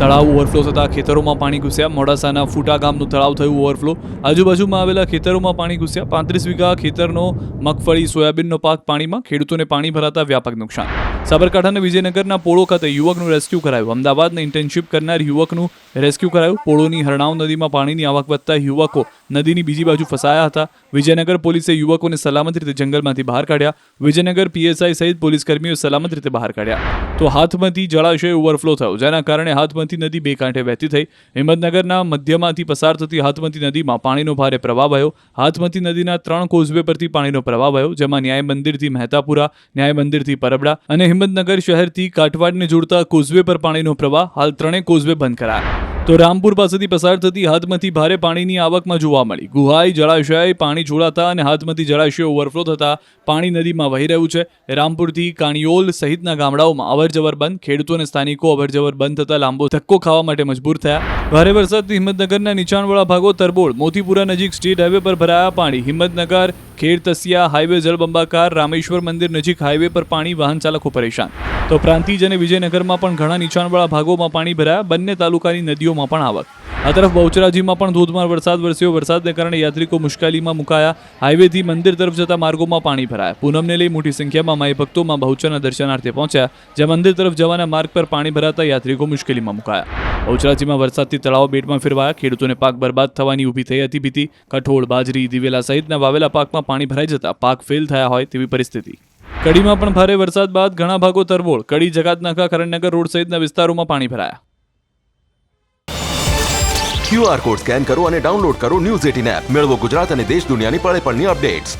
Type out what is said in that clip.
તળાવ ઓવરફ્લો થતાં ખેતરોમાં પાણી ઘૂસ્યા. મોડાસાના ફૂટા ગામનું તળાવ થયું ઓવરફ્લો. આજુબાજુમાં આવેલા ખેતરોમાં પાણી ઘૂસ્યા. 35 વીઘા ખેતરનો મગફળી સોયાબીનનો પાક પાણીમાં. ખેડૂતોને પાણી ભરાતા વ્યાપક નુકસાન. સાબરકાંઠાના વિજયનગરના પોળો ખાતે યુવકનું રેસ્ક્યુ કરાયું. અમદાવાદના ઇન્ટર્નશીપ કરનાર યુવકનું રેસ્ક્યુ કરાયું. પોળોની હરણાવ નદીમાં પાણીની આવક વધતા યુવકો નદીની બીજી બાજુ ફસાયા હતા. વિજયનગર પોલીસે યુવકોને સલામત રીતે જંગલમાંથી બહાર કાઢ્યા. વિજયનગર પીએસઆઈ સહિત પોલીસ કર્મીઓ સલામત રીતે બહાર કાઢ્યા. તો હાથમતી જળાશય ઓવરફ્લો થયો, જેના કારણે હાથમતી નદી બે કાંઠે વહેતી થઈ. હિંમતનગરના મધ્યમાંથી પસાર થતી હાથમતી નદીમાં પાણીનો ભારે પ્રવાહ વહ્યો. હાથમતી નદીના 3 કોઝવે પરથી પાણીનો પ્રવાહ વહ્યો, જેમાં ન્યાય મંદિરથી મહેતાપુરા, ન્યાય મંદિરથી પરબડા અને હિંમતનગર શહેરથી કાઠવાડને જોડતા કોઝવે પર પાણીનો પ્રવાહ. હાલ 3 કોઝવે બંધ કરાયા. તો રામપુર પાસેથી પસાર થતી હાથમતી ભારે પાણીની આવકમાં જોવા મળી. ગુહાઈ જળાશય પાણી છોડાતા અને હાથમતી જળાશય ઓવરફ્લો થતા પાણી નદીમાં વહી રહ્યું છે. રામપુરથી કાણિયોલ સહિતના ગામડાઓમાં અવરજવર બંધ. ખેડૂતોને સ્થાનિકો અવરજવર બંધ થતા લાંબો ધક્કો ખાવા માટે મજબૂર થયા. ભારે વરસાદથી હિંમતનગરના નીચાણવાળા ભાગો તરબોળ. મોતીપુરા નજીક સ્ટેટ હાઈવે પર ભરાયા પાણી. હિંમતનગર ખેડ તસિયા હાઈવે જળબંબાકાર. રામેશ્વર મંદિર નજીક હાઈવે પર પાણી, વાહન ચાલકો પરેશાન. તો પ્રાંતિજ અને વિજયનગરમાં પણ ઘણા નીચાણવાળા ભાગોમાં પાણી ભરાયા. બંને તાલુકાની નદીઓમાં પણ આવક. આ તરફ બહુચરાજીમાં પણ ધોધમાર વરસાદ વરસ્યો. વરસાદને કારણે યાત્રિકો મુશ્કેલીમાં મુકાયા. હાઈવેથી મંદિર તરફ જતા માર્ગોમાં પાણી ભરાયા. પૂનમને લઈ મોટી સંખ્યામાં માઈ ભક્તોમાં બહુચરના દર્શનાર્થે પહોંચ્યા, જ્યાં મંદિર તરફ જવાના માર્ગ પર પાણી ભરાતા યાત્રિકો મુશ્કેલીમાં મુકાયા. બહુચરાજીમાં વરસાદથી તળાવો બેટમાં ફેરવાયા. ખેડૂતોને પાક બરબાદ થવાની ઊભી થઈ હતી ભીતિ. કઠોળ, બાજરી, દિવેલા સહિતના વાવેલા પાકમાં પાણી ભરાઈ જતા પાક ફેલ થયા હોય તેવી પરિસ્થિતિ. કડીમાં પણ ભારે વરસાદ બાદ ઘણા ભાગો તરબોળ. કડી, જગાતનાકા, કરણનગર રોડ સહિતના વિસ્તારોમાં પાણી ભરાયા. QR કોડ સ્કેન કરો અને ડાઉનલોડ કરો ન્યૂઝ 18 એપ. મેળવો ગુજરાત અને દેશ દુનિયાની પળે પળની અપડેટ્સ.